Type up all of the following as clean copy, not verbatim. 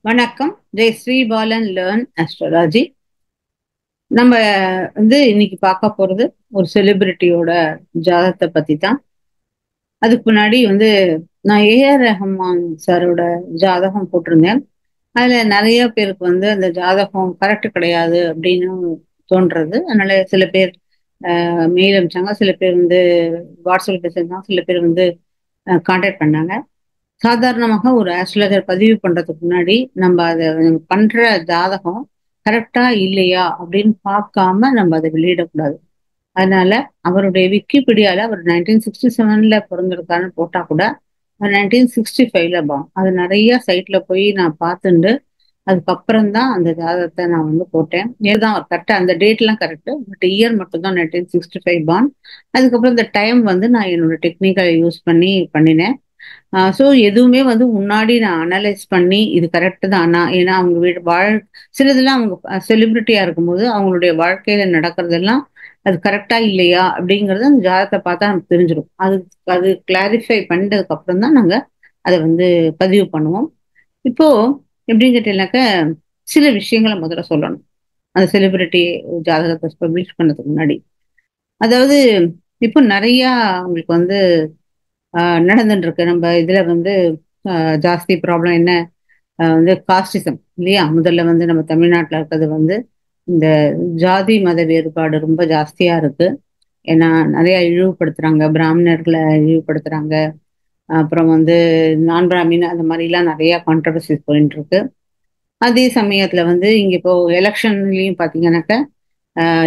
வணக்கம். Jai Sri Balan learn astrology. நம்ம இன்னைக்கு பார்க்க போறது ஒரு செலிபிரிட்டியோட ஜாதகத்தை பத்தி தான். அதுக்கு முன்னாடி நான் ஏஆர் ரஹ்மான் சாரோட ஜாதகம் போட்டிருந்தேன். அதுல நிறைய பேருக்கு அந்த ஜாதகம் கரெக்ட் கிடையாது அப்படின்னு தோன்றது. அதனால சில பேர் மெயில் அனுப்பிச்சாங்க, சில பேர் வாட்ஸ்அப் பேசியிருந்தாங்க, சில பேர் கான்டாக்ட் பண்ணாங்க. சாதாரணமாக ஒரு ஆஸ்ட்ராலஜர் பதிவு பண்றதுக்கு முன்னாடி நம்ம அதை பண்ற ஜாதகம் கரெக்டா இல்லையா அப்படின்னு பார்க்காம நம்ம அதை வெளியிடக்கூடாது. அதனால அவருடைய விக்கிபீடியால அவர் 1967 பிறந்திருக்காருன்னு போட்டா கூட 1965 அது நிறைய சைட்ல போய் நான் பார்த்துண்டு அதுக்கப்புறம் தான் அந்த ஜாதகத்தை நான் போட்டேன். ஏதான் அவர் கரெக்டா அந்த டேட் எல்லாம் கரெக்ட், பட் இயர் மட்டும் தான் 1965 பான். அதுக்கப்புறம் இந்த டைம் நான் என்னோட டெக்னிக்கலை யூஸ் பண்ணி பண்ணினேன். ஸோ எதுவுமே முன்னாடி நான் அனலைஸ் பண்ணி இது கரெக்டு தானா, ஏன்னா அவங்க வீடு சிலதெல்லாம் அவங்க செலிபிரிட்டியா இருக்கும்போது அவங்களுடைய வாழ்க்கையில நடக்கிறதெல்லாம் அது கரெக்டா இல்லையா அப்படிங்கறது அந்த ஜாதகத்தை பார்த்தா நமக்கு தெரிஞ்சிடும். அது கிளாரிஃபை பண்ணதுக்கு அப்புறம் தான் நாங்க அதை பதிவு பண்ணுவோம். இப்போ எப்படின்னு கேட்டீங்கன்னாக்க சில விஷயங்களை முதல்ல சொல்லணும் அந்த செலிபிரிட்டி ஜாதகத்தை பப்ளிஷ் பண்ணதுக்கு முன்னாடி. அதாவது இப்போ நிறைய உங்களுக்கு நடந்துட்டு இருக்கு. நம்ம இதுல ஜாஸ்தி ப்ராப்ளம் என்ன, காஸ்டிசம் இல்லையா. முதல்ல நம்ம தமிழ்நாட்டுல இருக்கிறது இந்த ஜாதி மத வேறுபாடு ரொம்ப ஜாஸ்தியா இருக்கு. ஏன்னா நிறைய இழிவுபடுத்துறாங்க, பிராமணர்களை இழிவுபடுத்துறாங்க. அப்புறம் நான் பிராமின் அந்த மாதிரி எல்லாம் நிறைய கான்ட்ரவர்சிஸ் போயிட்டு இருக்கு. அதே சமயத்துல இங்க இப்போ எலெக்ஷன்லயும் பாத்தீங்கன்னாக்க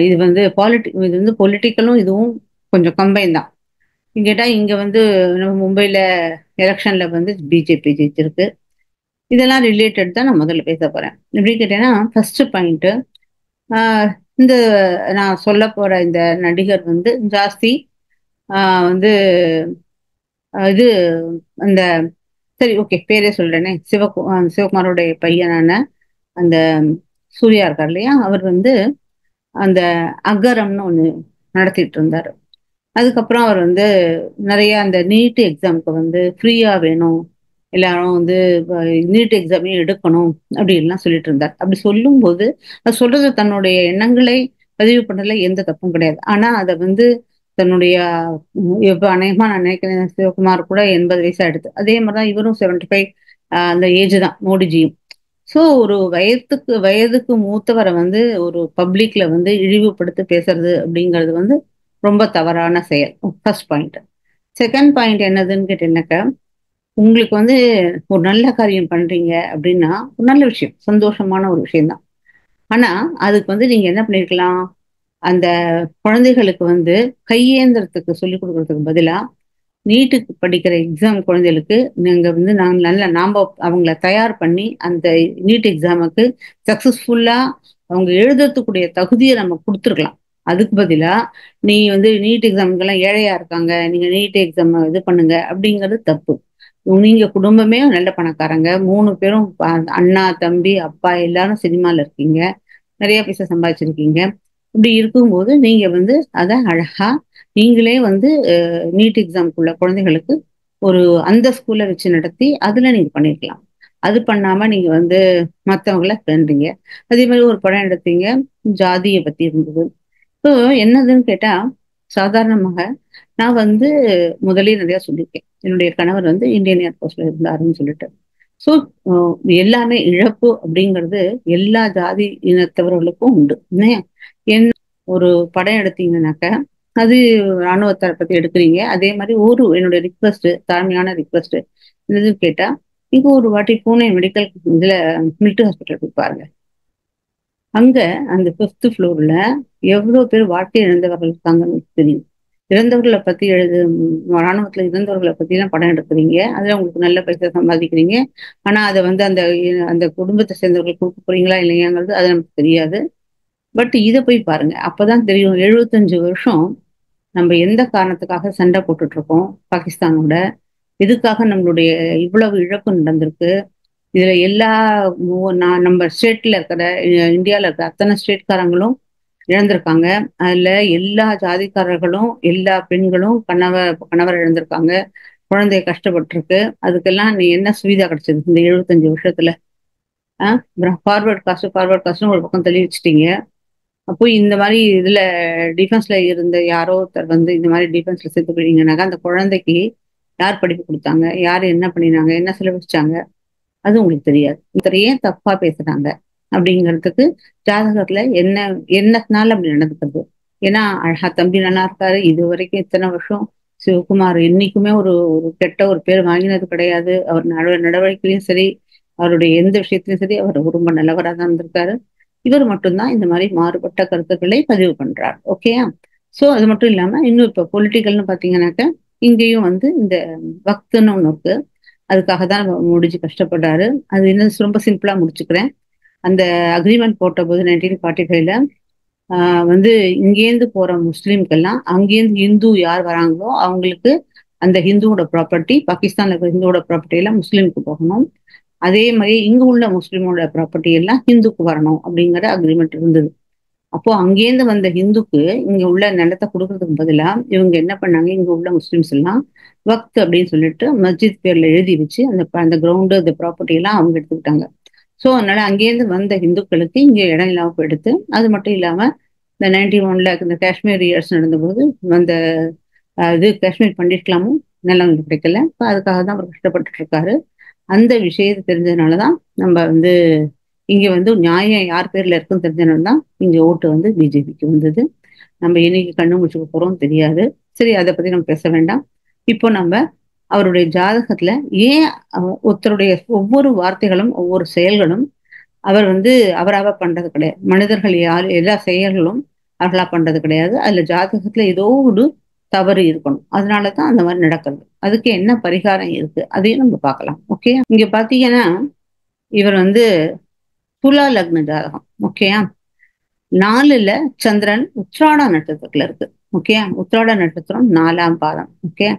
இது இது பொலிட்டிக்கலும் இதுவும் கொஞ்சம் கம்பைன் தான். கேட்டா இங்க நம்ம மும்பைல எலெக்ஷன்ல பிஜேபி ஜெயிச்சிருக்கு. இதெல்லாம் ரிலேட்டட் தான் நான் முதல்ல பேச போறேன். எப்படி கேட்டேன்னா, ஃபர்ஸ்ட் பாயிண்ட், இந்த நான் சொல்ல போற இந்த நடிகர் ஜாஸ்தி வந்து இது இந்த சரி ஓகே பேரே சொல்றேனே, சிவகுமாரோடைய பையனான அந்த சூர்யா இருக்கார் இல்லையா, அவர் அந்த அகரம்னு ஒண்ணு நடத்திட்டு இருந்தாரு. அதுக்கப்புறம் அவர் நிறைய அந்த நீட் எக்ஸாமுக்கு ஃப்ரீயா வேணும், எல்லாரும் நீட் எக்ஸாமே எடுக்கணும் அப்படின்லாம் சொல்லிட்டு இருந்தார். அப்படி சொல்லும்போது அது சொல்றது தன்னுடைய எண்ணங்களை பதிவு பண்ணல எந்த தப்பும் கிடையாது. ஆனா அதை தன்னுடைய இப்ப அநேகமா நான் நினைக்கிறேன் சிவகுமார் கூட 80 வயசா எடுத்து, அதே மாதிரிதான் இவரும் 75 அந்த ஏஜ் தான் மோடிஜியும். ஸோ ஒரு வயதுக்கு மூத்தவரை ஒரு பப்ளிக்ல இழிவுபடுத்தி பேசுறது அப்படிங்கிறது ரொம்ப தவறான செயல். First point. செகண்ட் பாயிண்ட் என்னதுன்னு கேட்டீங்கன்னாக்கா, உங்களுக்கு ஒரு நல்ல காரியம் பண்றீங்க அப்படின்னா ஒரு நல்ல விஷயம், சந்தோஷமான ஒரு விஷயம்தான். ஆனா அதுக்கு நீங்க என்ன பண்ணிருக்கலாம், அந்த குழந்தைகளுக்கு கையேந்திரத்துக்கு சொல்லிக் கொடுக்கறதுக்கு பதிலா நீட்டுக்கு படிக்கிற எக்ஸாம் குழந்தைகளுக்கு நீங்க நாம அவங்கள தயார் பண்ணி அந்த நீட் எக்ஸாமுக்கு சக்சஸ்ஃபுல்லா அவங்க எழுதுறதுக்குரிய தகுதியை நம்ம கொடுத்துருக்கலாம். அதுக்கு பதிலா நீ நீட் எக்ஸாமுக்கெல்லாம் ஏழையா இருக்காங்க, நீங்க நீட் எக்ஸாம் இது பண்ணுங்க அப்படிங்கிறது தப்பு. நீங்க குடும்பமே நல்ல பணக்காரங்க, 3 பேரும் அண்ணா தம்பி அப்பா எல்லாரும் சினிமால இருக்கீங்க, நிறைய பைசா சம்பாதிச்சிருக்கீங்க. இப்படி இருக்கும்போது நீங்க அதை அழகா நீங்களே நீட் எக்ஸாம்க்குள்ள குழந்தைகளுக்கு ஒரு அந்த ஸ்கூல்ல வச்சு நடத்தி அதுல நீங்க பண்ணிருக்கலாம். அது பண்ணாம நீங்க மத்தவங்கள பண்றீங்க. அதே மாதிரி ஒரு படம் எடுத்தீங்க, ஜாதியை பத்தி இருந்தது. இப்போ என்னதுன்னு கேட்டா, சாதாரணமாக நான் முதலே நிறைய சொல்லியிருக்கேன், என்னுடைய கணவர் இந்தியன் ஏர்போர்ட்ஸ்ல இருந்தாருன்னு சொல்லிட்டு. ஸோ எல்லாமே இழப்பு அப்படிங்கிறது எல்லா ஜாதி இனத்தவர்களுக்கும் உண்டு. என்ன ஒரு படம் எடுத்தீங்கன்னாக்க அது இராணுவத்தை பத்தி எடுக்கிறீங்க. அதே மாதிரி என்னுடைய ரிக்வஸ்ட், தாழ்மையான ரிக்வஸ்ட் என்னதுன்னு கேட்டா, இப்போ ஒரு வாட்டி பூனே மெடிக்கல் இதுல மிலிட்டரி ஹாஸ்பிட்டல் போய் பாருங்க. அங்க அந்த 5th ஃப்ளோர்ல எவ்வளவு பேர் வாழ்க்கை இழந்தவர்கள் இருக்காங்கன்னு தெரியும். இறந்தவர்களை பத்தி ராணுவத்துல இறந்தவர்களை பத்தி எல்லாம் படம் எடுக்கிறீங்க, அதுல உங்களுக்கு நல்ல பைசா சம்பாதிக்கிறீங்க. ஆனா அதை அந்த அந்த குடும்பத்தை சேர்ந்தவர்கள் கொடுக்க போறீங்களா இல்லையாங்கிறது அது நமக்கு தெரியாது. பட் இதை போய் பாருங்க, அப்பதான் தெரியும் 75 வருஷம் நம்ம எந்த காரணத்துக்காக சண்டை போட்டுட்டு இருக்கோம் பாகிஸ்தானோட, எதுக்காக நம்மளுடைய இவ்வளவு இழப்பு நடந்திருக்கு. இதுல எல்லா நம்ம ஸ்டேட்ல இருக்கிற இந்தியால இருக்கிற அத்தனை ஸ்டேட்காரங்களும் இழந்திருக்காங்க. அதுல எல்லா ஜாதிக்காரர்களும் எல்லா பெண்களும் கணவர் இழந்திருக்காங்க, குழந்தைய கஷ்டப்பட்டிருக்கு. அதுக்கெல்லாம் நீ என்ன சுவிதா கிடைச்சது இந்த 75 வருஷத்துல? ஃபார்வர்ட் காஸ்ட்னு ஒரு பக்கம் தள்ளி வச்சுட்டீங்க. அப்போ இந்த மாதிரி இதுல டிஃபென்ஸ்ல இருந்த யாரோ ஒருத்தர் வந்து இந்த மாதிரி டிஃபென்ஸ்ல சேர்த்து போயிட்டீங்கன்னாக்கா அந்த குழந்தைக்கு யார் படிப்பு கொடுத்தாங்க, யார் என்ன பண்ணினாங்க, என்ன செலவழிச்சாங்க, அது உங்களுக்கு தெரியாது. ஒருத்தர் ஏன் தப்பா பேசுறாங்க அப்படிங்கிறதுக்கு ஜாதகத்துல என்ன என்னத்தினால அப்படி நடந்துக்கிறது. ஏன்னா அழகா தம்பி நல்லா இருக்காரு, இது வரைக்கும் இத்தனை வருஷம் சிவகுமார் என்னைக்குமே ஒரு ஒரு கெட்ட ஒரு பேர் வாங்கினது கிடையாது. அவர் நடவடிக்கையிலும் சரி, அவருடைய எந்த விஷயத்திலும் சரி, அவர் ரொம்ப நல்லவராக தான் இருந்திருக்காரு. இவர் மட்டும்தான் இந்த மாதிரி மாறுபட்ட கருத்துக்களை பதிவு பண்றார். ஓகேயா? சோ அது மட்டும் இல்லாம இன்னும் இப்ப பொலிட்டிக்கல்னு பாத்தீங்கன்னாக்க இங்கேயும் வந்து இந்த வக்துன்னு ஒண்ணு இருக்கு. அதுக்காக தான் முடிச்சு கஷ்டப்படுறாரு. அது இன்னும் ரொம்ப சிம்பிளா முடிச்சுக்கிறேன். அந்த அக்ரிமெண்ட் போட்ட போது 1945ல வந்து இங்கேருந்து போற முஸ்லீம்கெல்லாம் அங்கேருந்து இந்து யார் வராங்களோ அவங்களுக்கு அந்த ஹிந்துவோட ப்ராப்பர்ட்டி, பாகிஸ்தான்ல இருக்கிற ஹிந்துவோட ப்ராப்பர்ட்டி எல்லாம் முஸ்லீமுக்கு போகணும். அதே மாதிரி இங்க உள்ள முஸ்லீமோட ப்ராப்பர்ட்டி எல்லாம் ஹிந்துக்கு வரணும் அப்படிங்கிற அக்ரிமெண்ட் இருந்தது. அப்போ அங்கேருந்து வந்த ஹிந்துக்கு இங்க உள்ள நிலத்தை கொடுக்கறதுக்கு பதிலா இவங்க என்ன பண்ணாங்க, இங்க உள்ள முஸ்லிம்ஸ் எல்லாம் வக்த் அப்படின்னு சொல்லிட்டு மஸ்ஜித் பேர்ல எழுதி வச்சு அந்த கிரவுண்டு அந்த ப்ராப்பர்ட்டி எல்லாம் அவங்க எடுத்துக்கிட்டாங்க. ஸோ அதனால அங்கேருந்து வந்த ஹிந்துக்களுக்கு இங்க இடம் இல்லாம போயிடுத்து. அது மட்டும் இல்லாம இந்த 91ல இந்த காஷ்மீர் இயர்ஸ் நடந்தபோது அந்த இது காஷ்மீர் பண்டிட்களாமும் நிலம் கிடைக்கல. இப்போ அதுக்காக தான் அவர் கஷ்டப்பட்டுட்டு இருக்காரு. அந்த விஷயத்தை தெரிஞ்சதுனாலதான் நம்ம வந்து இங்க வந்து நியாயம் யார் பேர்ல இருக்குன்னு தெரிஞ்சதுனால தான் இங்க ஓட்டு வந்து பிஜேபிக்கு வந்தது. நம்ம என்னைக்கு கண்ணு முடிச்சுக்க போறோம் தெரியாது. சரி, அதை பத்தி நம்ம பேச வேண்டாம். இப்போ நம்ம அவருடைய ஜாதகத்துல ஏன் ஒருத்தருடைய ஒவ்வொரு வார்த்தைகளும் ஒவ்வொரு செயல்களும் அவர் வந்து அவராக பண்றது கிடையாது. மனிதர்கள் யார் எல்லா செயல்களும் அவர்களா பண்றது கிடையாது. அதுல ஜாதகத்துல ஏதோ ஒரு தவறு இருக்கணும். அதனாலதான் அந்த மாதிரி நடக்கிறது. அதுக்கு என்ன பரிகாரம் இருக்கு அதையும் நம்ம பார்க்கலாம். ஓகே, இங்க பாத்தீங்கன்னா இவர் வந்து துலா லக்ன ஜாதகம். ஓகேயா? 4ல சந்திரன் உத்திராட நட்சத்திரத்துல இருக்கு. ஓகே, உத்திராட நட்சத்திரம் 4ஆம் பாதம். ஓகே,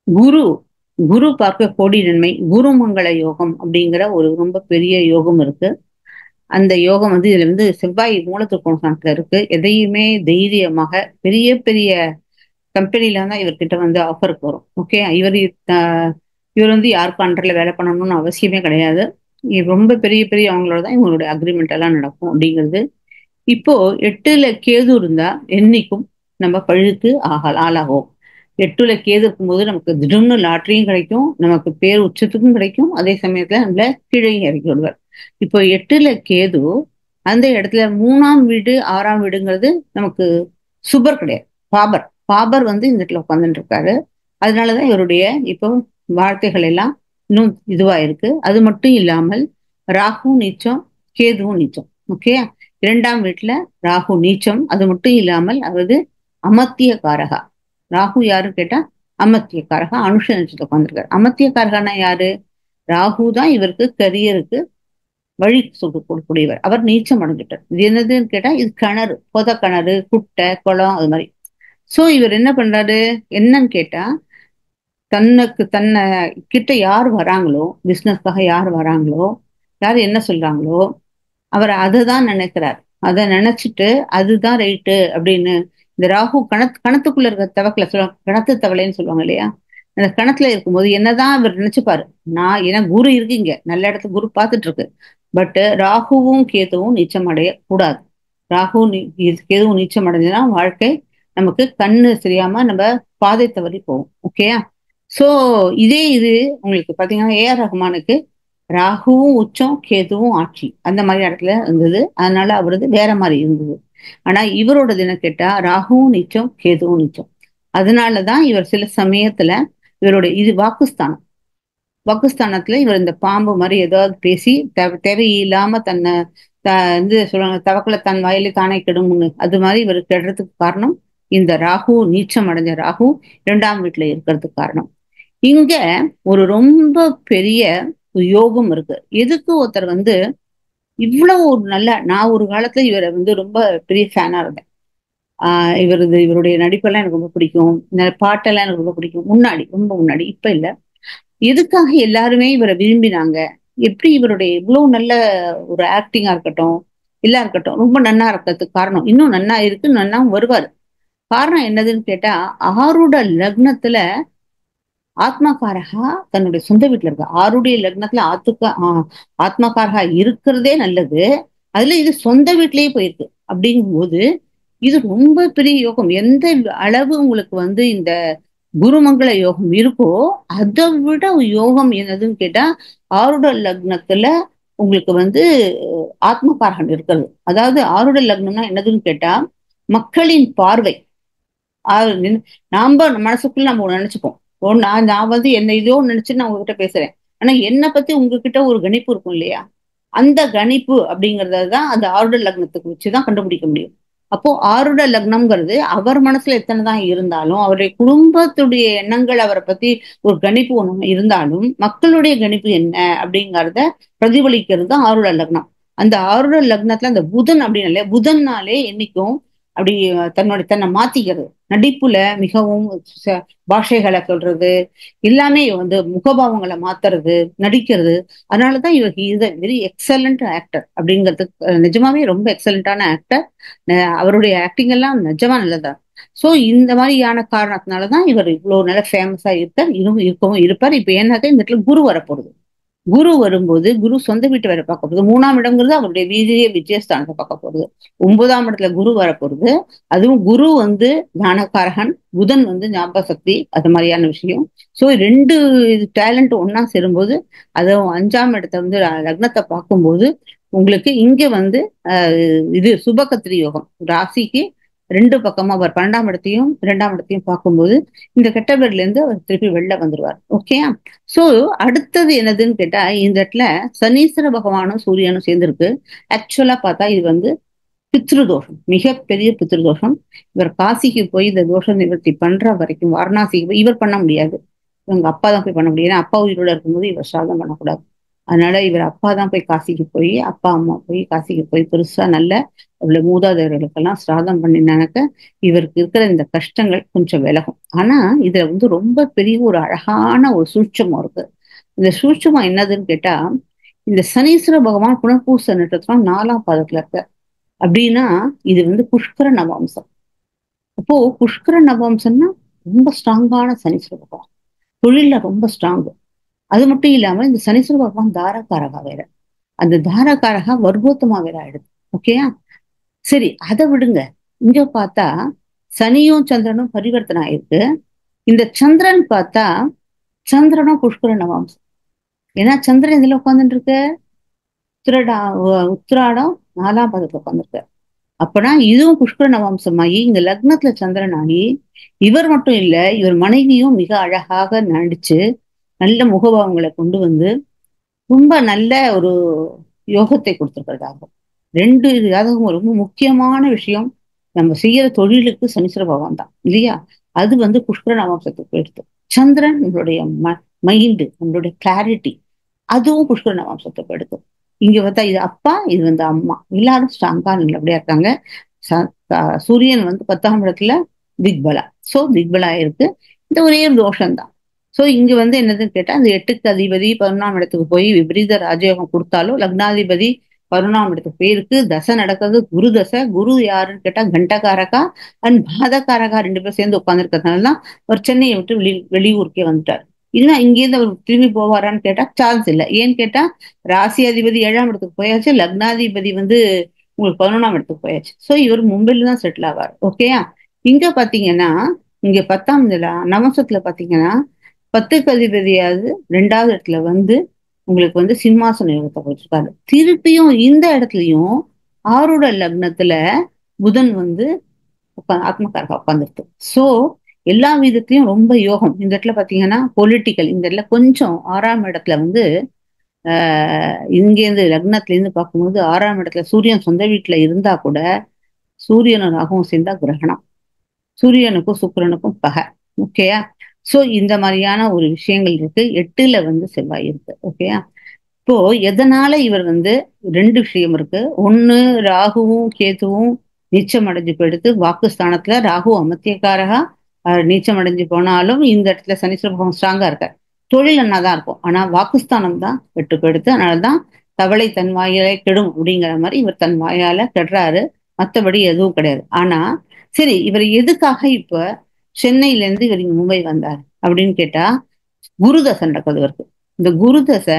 குரு குரு பார்க்க கோடி நன்மை, குருமங்கள யோகம் அப்படிங்கிற ஒரு ரொம்ப பெரிய யோகம் இருக்கு. அந்த யோகம் வந்து இதுல வந்து செவ்வாய் மூலத்திற்கோணத்துல இருக்கு. எதையுமே தைரியமாக பெரிய பெரிய கம்பெனில தான் இவர்கிட்ட வந்து ஆஃபருக்கு வரும். ஓகே, இவர் வந்து யாருக்கும் அண்டர்ல வேலை பண்ணணும்னு அவசியமே கிடையாது. ரொம்ப பெரிய பெரிய அவங்களோட தான் இவங்களுடைய அக்ரிமெண்ட் எல்லாம் நடக்கும் அப்படிங்கிறது. இப்போ 8ல கேது இருந்தா என்னைக்கும் நம்ம பழுதுக்கு ஆளாகும். 8ல கேது இருக்கும்போது நமக்கு திடீர்னு லாட்டரியும் கிடைக்கும், நமக்கு பேர் உச்சத்துக்கும் கிடைக்கும், அதே சமயத்துல நம்மள கீழே இறக்கி விடுவார். இப்போ 8ல கேது அந்த இடத்துல 3ஆம் வீடு 6ஆம் வீடுங்கிறது நமக்கு சுபர் கிடையாது, பாபர். பாபர் வந்து இந்த இடத்துல உட்காந்துட்டு இருக்காரு. அதனாலதான் இவருடைய இப்போ வார்த்தைகள் எல்லாம் இன்னும் இதுவா இருக்கு. அது மட்டும் இல்லாமல் ராகு நீச்சம், கேதுவும் நீச்சம். ஓகே, 2ஆம் வீட்டுல ராகு நீச்சம். அது மட்டும் இல்லாமல் அதாவது அமத்திய காரகா. ராகு யாருன்னு கேட்டா அமத்திய காரகா, அனுஷ நட்சத்திரத்துல உட்காந்துருக்காரு. அமத்திய காரகானா யாரு? ராகு தான் இவருக்கு கரியருக்கு வழி கொடுக்கக்கூடியவர். அவர் நீச்சம் அடைஞ்சிட்டார். இது என்னதுன்னு கேட்டா இது கிணறு, பொத கிணறு, குட்டை, குளம், அது மாதிரி. சோ இவர் என்ன பண்றாரு என்னன்னு கேட்டா, தன்னை கிட்ட யார் வராங்களோ, பிசினஸ்க்காக யார் வராங்களோ, யார் என்ன சொல்றாங்களோ, அவர் அதை தான் நினைக்கிறார். அதை நினைச்சிட்டு அதுதான் ரைட்டு அப்படின்னு இந்த ராகு கணத்துக்குள்ள இருக்க தவக்கல சொல்லுவாங்க, கணத்து தவளைன்னு சொல்லுவாங்க இல்லையா? அந்த கணத்துல இருக்கும்போது என்னதான் இவர் நினைச்சுப்பாரு, நான் ஏன்னா குரு இருக்குங்க, நல்ல இடத்துல குரு பார்த்துட்டு இருக்கு. பட் ராகுவும் கேதுவும் நீச்சம் அடைய கூடாது. ராகு கேதுவும் நீச்சம் அடைஞ்சதுன்னா வாழ்க்கை நமக்கு கண்ணு தெரியாம நம்ம பாதை தவறி போவோம். ஓகேயா? சோ இது உங்களுக்கு பாத்தீங்கன்னா ஏஆர் ரஹ்மானுக்கு ராகுவும் உச்சம், கேதுவும் ஆட்சி, அந்த மாதிரி இடத்துல இருந்தது. அதனால அவரது வேற மாதிரி இருந்தது. ஆனா இவரோடது என்ன கேட்டா ராகுவும் நீச்சம், கேதுவும் நீச்சம். அதனாலதான் இவர் சில சமயத்துல இவருடைய இது வாக்குஸ்தானத்துல இவர் இந்த பாம்பு மாதிரி ஏதாவது பேசி தேவையில்லாம தன்னை வந்து சொல்லுவாங்க, தவக்கல தன் வாயிலே தானே கெடும்னு, அது மாதிரி இவர் கெடுறதுக்கு காரணம் இந்த ராகு நீச்சம் அடைஞ்ச ராகு 2ஆம் வீட்டுல இருக்கிறதுக்கு காரணம். இங்க ஒரு ரொம்ப பெரிய யோகம் இருக்கு. எதுக்கு ஒருத்தர் வந்து இவ்வளவு ஒரு நல்ல, நான் ஒரு காலத்துல இவரை வந்து ரொம்ப பெரிய ஃபேனா இருந்தேன். இவருடைய நடிப்பெல்லாம் எனக்கு ரொம்ப பிடிக்கும், பாட்டெல்லாம் எனக்கு ரொம்ப பிடிக்கும். முன்னாடி, ரொம்ப முன்னாடி, இப்ப இல்ல. எதுக்காக எல்லாருமே இவரை விரும்பினாங்க, எப்படி இவருடைய இவ்வளவு நல்ல ஒரு ஆக்டிங்கா இருக்கட்டும், இல்லா இருக்கட்டும், ரொம்ப நன்னா இருக்கிறதுக்கு காரணம், இன்னும் நன்னா இருக்கு, நன்னா வருவாரு. காரணம் என்னதுன்னு கேட்டா, ஆருட லக்னத்துல ஆத்மகாரகா தன்னுடைய சொந்த வீட்டுல இருக்க ஆருடைய லக்னத்துல ஆத்மகாரகா இருக்கிறதே நல்லது. அதுல இது சொந்த வீட்லயே போயிருக்கு அப்படிங்கும்போது இது ரொம்ப பெரிய யோகம். எந்த அளவு உங்களுக்கு இந்த குருமங்கள யோகம் இருக்கோ அதை விட யோகம் என்னதுன்னு கேட்டா ஆருட லக்னத்துல உங்களுக்கு ஆத்மகாரகன் இருக்கிறது. அதாவது ஆருட லக்னம்னா என்னதுன்னு கேட்டா மக்களின் பார்வை. நாம மனசுக்குள்ள நம்ம ஒண்ணு நினைச்சுப்போம். நான் என்ன இதோ நினைச்சு நான் உங்ககிட்ட பேசுறேன். ஆனா என்னை பத்தி உங்ககிட்ட ஒரு கணிப்பு இருக்கும் இல்லையா? அந்த கணிப்பு அப்படிங்கறதான் அந்த ஆருட லக்னத்துக்கு வச்சுதான் கண்டுபிடிக்க முடியும். அப்போ ஆருட லக்னம்ங்கிறது அவர் மனசுல எத்தனை தான் இருந்தாலும், அவருடைய குடும்பத்துடைய எண்ணங்கள் அவரை பத்தி ஒரு கணிப்பு ஒண்ணு இருந்தாலும், மக்களுடைய கணிப்பு என்ன அப்படிங்கறத பிரதிபலிக்கிறது தான் ஆருட லக்னம். அந்த ஆருட லக்னத்துல அந்த புதன் அப்படின்னாலே புதன்னாலே என்னைக்கும் அப்படி தன்னை மாத்திக்கிறது. நடிப்புல மிகவும் பாஷைகளை சொல்றது, எல்லாமே முகபாவங்களை மாத்துறது, நடிக்கிறது. அதனாலதான் இவர் is a very excellent actor அப்படிங்கிறது. நிஜமாவே ரொம்ப எக்ஸலண்டான ஆக்டர். அவருடைய ஆக்டிங் எல்லாம் நிஜமா நல்லதா. சோ இந்த மாதிரியான காரணத்தினாலதான் இவர் இவ்வளவு நல்ல ஃபேமஸா இருக்கார், இருக்கவும் இருப்பார். இப்ப ஏன்னாக்க இந்த இடத்துல குரு வரப்போகுது. குரு வரும்போது குரு சொந்த வீட்டு வேலை பார்க்க போகுது. 3ஆம் இடம்ங்கிறது அவருடைய வீதியே விஜயஸ்தானத்தை பார்க்க போகுது. 9ஆம் இடத்துல குரு வரப்போகுது. அதுவும் குரு ஞானகாரகன், புதன் ஞாபக சக்தி, அது மாதிரியான விஷயம். சோ 2 டேலண்ட் ஒன்னா சேரும்போது, அதுவும் 5ஆம் இடத்த லக்னத்தை பார்க்கும்போது உங்களுக்கு இங்க இது சுபகத்திரி யோகம். ராசிக்கு 2 பக்கமா அவர் 12ஆம் இடத்தையும் 2ஆம் இடத்தையும் பார்க்கும்போது இந்த கெட்டபேர்ல இருந்து அவர் திருப்பி வெளில வந்துருவார். ஓகே. சோ அடுத்தது என்னதுன்னு கேட்டா இந்த இடத்துல சனீஸ்வர பகவானும் சூரியனும் சேர்ந்திருக்கு. ஆக்சுவலா பார்த்தா இது பித்ருதோஷம், மிகப்பெரிய பித்ருதோஷம். இவர் காசிக்கு போய் இந்த தோஷ நிவர்த்தி பண்ற வரைக்கும் வாரணாசிக்கு போய் இவர் பண்ண முடியாது. இவங்க அப்பா தான் போய் பண்ண முடியும். ஏன்னா அப்பா உயிரோட இருக்கும்போது இவர் சாதம் பண்ணக்கூடாது. அதனால இவர் அப்பா தான் போய் காசிக்கு போய், அப்பா அம்மா போய் காசிக்கு போய் பெருசா நல்ல அவ்வளவு மூதாதையர்களுக்கெல்லாம் சிராதம் பண்ணினாக்க இவருக்கு இருக்கிற இந்த கஷ்டங்கள் கொஞ்சம் விலகும். ஆனா இதுல ரொம்ப பெரிய ஒரு அழகான ஒரு சூட்சமம் இருக்கு. இந்த சூட்சமம் என்னதுன்னு கேட்டா, இந்த சனீஸ்வர பகவான் புனர்பூச நட்சத்திரம் 4ஆம் பாதத்துல இருக்க அப்படின்னா இது புஷ்கர நவாம்சம். அப்போ புஷ்கர நவாம்சம்னா ரொம்ப ஸ்ட்ராங்கான சனீஸ்வர பகவான், தொழில ரொம்ப ஸ்ட்ராங். அது மட்டும் இல்லாம இந்த சனீஸ்வர பகவான் தாரகாரகா வேற. அந்த தாரகாரகா வர்க்கோத்தமா வேற ஆயிடுது. ஓகேயா? சரி, அதை விடுங்க. இங்க பார்த்தா சனியும் சந்திரனும் பரிவர்த்தனை ஆயிருக்கு. இந்த சந்திரன் பார்த்தா சந்திரனும் புஷ்கர நவாம்சம். ஏன்னா சந்திரன் இதுல உட்காந்துட்டு இருக்கு, உத்திராடம் 4ஆம் பாதத்துல உட்காந்துருக்க. அப்பனா இதுவும் புஷ்கர நவாம்சமாகி இங்க லக்னத்துல சந்திரன் ஆகி, இவர் மட்டும் இல்ல இவர் மனைவியும் மிக அழகாக நடிச்சு நல்ல முகபாவங்களை கொண்டு ரொம்ப நல்ல ஒரு யோகத்தை கொடுத்திருக்கிறதாகும். 2 ஜாதகம் ரொம்ப முக்கியமான விஷயம். நம்ம செய்யற தொழிலுக்கு சனீஸ்வர பகவான் தான் இல்லையா? அது புஷ்கர நவாம்சத்துக்கு எடுத்து. சந்திரன் நம்மளுடைய மைண்டு, நம்மளுடைய கிளாரிட்டி, அதுவும் புஷ்கர நவாம்சத்துக்கு எடுத்து. இங்க பார்த்தா இது அப்பா, இது அம்மா, எல்லாரும் ஸ்ட்ராங்கா நல்லபடியா இருக்காங்க. சூரியன் 10ஆம் இடத்துல திக்பலா. சோ திக்பலா இருக்கு. இந்த ஒரே ஒரு தோஷம் தான். சோ இங்க என்னதுன்னு கேட்டா அந்த 8க்கு அதிபதி 11ஆம் இடத்துக்கு போய் விபரீத ராஜயோகம் கொடுத்தாலும் லக்னாதிபதி 11ஆம் இடத்துக்கு போயிருக்கு. தசை நடக்கிறது குரு தசை. குரு யாருன்னு கேட்டா கண்டகாரகா அண்ட் பாதகாரகா 2 பேரும் சேர்ந்து உட்கார்ந்துருக்கிறதுனாலதான் அவர் சென்னையை விட்டு வெளியூருக்கே வந்துட்டார். இல்லைன்னா இங்கேருந்து அவர் திரும்பி போவாரான்னு கேட்டா சான்ஸ் இல்லை. ஏன்னு கேட்டா ராசி அதிபதி 7ஆம் இடத்துக்கு போயாச்சு, லக்னாதிபதி உங்களுக்கு 11ஆம் இடத்துக்கு போயாச்சு. சோ இவர் மும்பைல தான் செட்டில் ஆவார். ஓகேயா? இங்க பாத்தீங்கன்னா இங்க 10ஆம் நவம்சத்துல பாத்தீங்கன்னா 10க்கு அதிபதியாவது 2ஆவது இடத்துல உங்களுக்கு சிம்மாசன யோகத்தை கொடுத்திருக்காரு. திருப்பியும் இந்த இடத்துலயும் ஆருட லக்னத்துல புதன் ஆத்மகாரகா உட்கார்ந்துருக்கு. சோ எல்லா விதத்திலையும் ரொம்ப யோகம். இந்த இடத்துல பாத்தீங்கன்னா பொலிட்டிக்கல், இந்த இடத்துல கொஞ்சம் 6ஆம் இடத்துல இங்கேருந்து லக்னத்துல இருந்து பார்க்கும்போது 6ஆம் இடத்துல சூரியன் சொந்த வீட்டுல இருந்தா கூட சூரியனும் ராகுவும் சேர்ந்தா கிரகணம், சூரியனுக்கும் சுக்கிரனுக்கும் பகை. ஓகேயா? சோ இந்த மாதிரியான ஒரு விஷயங்கள் இருக்கு. 8ல செவ்வாய் இருக்கு. ஓகேயா? இப்போ எதனால இவர் 2 விஷயம் இருக்கு. ஒண்ணு, ராகுவும் கேதுவும் நீச்சம் அடைஞ்சு போயிடுத்து. வாக்குஸ்தானத்துல ராகு அமத்தியக்காரகா நீச்சம் அடைஞ்சு போனாலும் இந்த இடத்துல சனீஸ்வர பகவான் ஸ்ட்ராங்கா இருக்கார். தொழில் என்னதான் இருக்கும், ஆனா வாக்குஸ்தானம் தான் வெட்டு போயிடுத்து. அதனாலதான் தவளை தன் வாயாலே கெடும் அப்படிங்கிற மாதிரி இவர் தன் வாயால கெடுறாரு. மற்றபடி எதுவும் கிடையாது. ஆனா சரி, இவர் எதுக்காக இப்ப சென்னையில இருந்து இவர் மும்பை வந்தார் அப்படின்னு கேட்டா, குரு தசை நடக்குது இவருக்கு. இந்த குரு தசை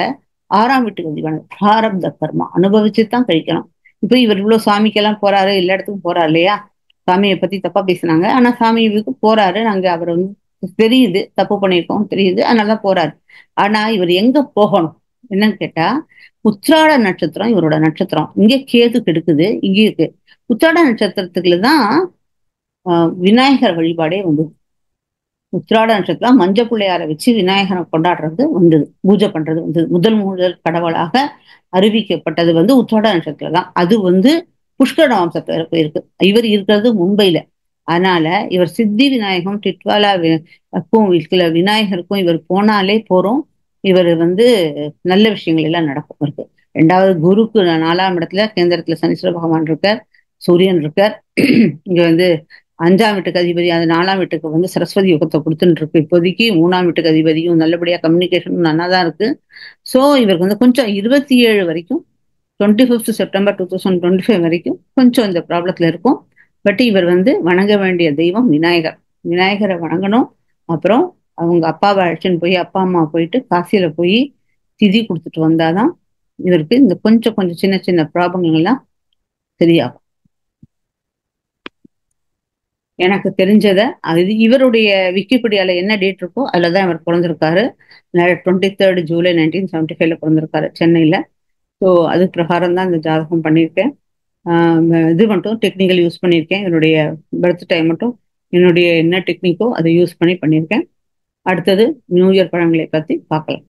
6ஆம் வீட்டுக்கு அதிபதி. பிராரப்த கர்மா அனுபவிச்சு தான் கழிக்கணும். இப்ப இவர் இவ்வளவு சாமிக்கெல்லாம் போறாரு, எல்லா இடத்துக்கும் போறாரு இல்லையா? சாமியை பத்தி தப்பா பேசினாங்க. ஆனா சாமி இதுக்கு போறாரு. நாங்க அவர் வந்து தெரியுது, தப்பு பண்ணியிருக்கோம் தெரியுது, அதனாலதான் போறாரு. ஆனா இவர் எங்க போகணும் என்னன்னு கேட்டா, உத்திராட நட்சத்திரம் இவரோட நட்சத்திரம். இங்க கேது கெடுக்குது, இங்க இருக்கு. உத்திராட நட்சத்திரத்துக்குள்ளதான் விநாயகர் வழிபாடே வந்து. உத்திராட நட்சத்திரம் மஞ்சள் பிள்ளையார வச்சு விநாயகரை கொண்டாடுறது வந்தது, பூஜை பண்றது வந்தது. முதல் முதல் கடவுளாக அறிவிக்கப்பட்டது வந்து உத்திராட நட்சத்திரம் தான். அது வந்து புஷ்கர வம்சத்துல போயிருக்கு. இவர் இருக்கிறது மும்பைல. அதனால இவர் சித்தி விநாயகம் டிட்வாலா இருக்கிற விநாயகருக்கும் இவர் போனாலே போறோம். இவர் வந்து நல்ல விஷயங்கள் எல்லாம் நடக்கும் இருக்கு. ரெண்டாவது குருக்கு 4ஆம் இடத்துல கேந்திரத்துல சனீஸ்வர பகவான் இருக்கார், சூரியன் இருக்கார். இங்க வந்து 5ஆம் வீட்டுக்கு அதிபதி, அது 4ஆம் வீட்டுக்கு வந்து சரஸ்வதி யோகத்தை கொடுத்துட்டு இருக்கு. இப்போதைக்கு 3ஆம் வீட்டுக்கு அதிபதியும் நல்லபடியா கம்யூனிகேஷனும் நல்லா தான் இருக்கு. ஸோ இவருக்கு வந்து கொஞ்சம் 27 வரைக்கும், 25 செப்டம்பர் 2025 வரைக்கும் கொஞ்சம் இந்த ப்ராப்ளத்துல இருக்கும். பட் இவர் வந்து வணங்க வேண்டிய தெய்வம் விநாயகர். விநாயகரை வணங்கணும். அப்புறம் அவங்க அப்பாவை அழைச்சின்னு போய், அப்பா அம்மா போயிட்டு காசியில போய் திதி கொடுத்துட்டு வந்தாதான் இவருக்கு இந்த கொஞ்சம் கொஞ்சம் சின்ன சின்ன ப்ராப்ளங்கள் எல்லாம் சரியாகும். எனக்கு தெரிஞ்சதை அது இவருடைய விக்கிபீடியால என்ன டேட் இருக்கோ அதுலதான் இவர் பிறந்திருக்காரு. 23 ஜூலை 1975 பிறந்திருக்காரு சென்னையில. ஸோ அது பிரகாரம் தான் இந்த ஜாதகம் பண்ணியிருக்கேன். இது மட்டும் டெக்னிக்கல் யூஸ் பண்ணியிருக்கேன். என்னுடைய பர்த் டைம் மட்டும் என்னுடைய என்ன டெக்னிக்கோ அதை யூஸ் பண்ணியிருக்கேன். அடுத்தது நியூ இயர் பழங்களை பத்தி பார்க்கலாம்.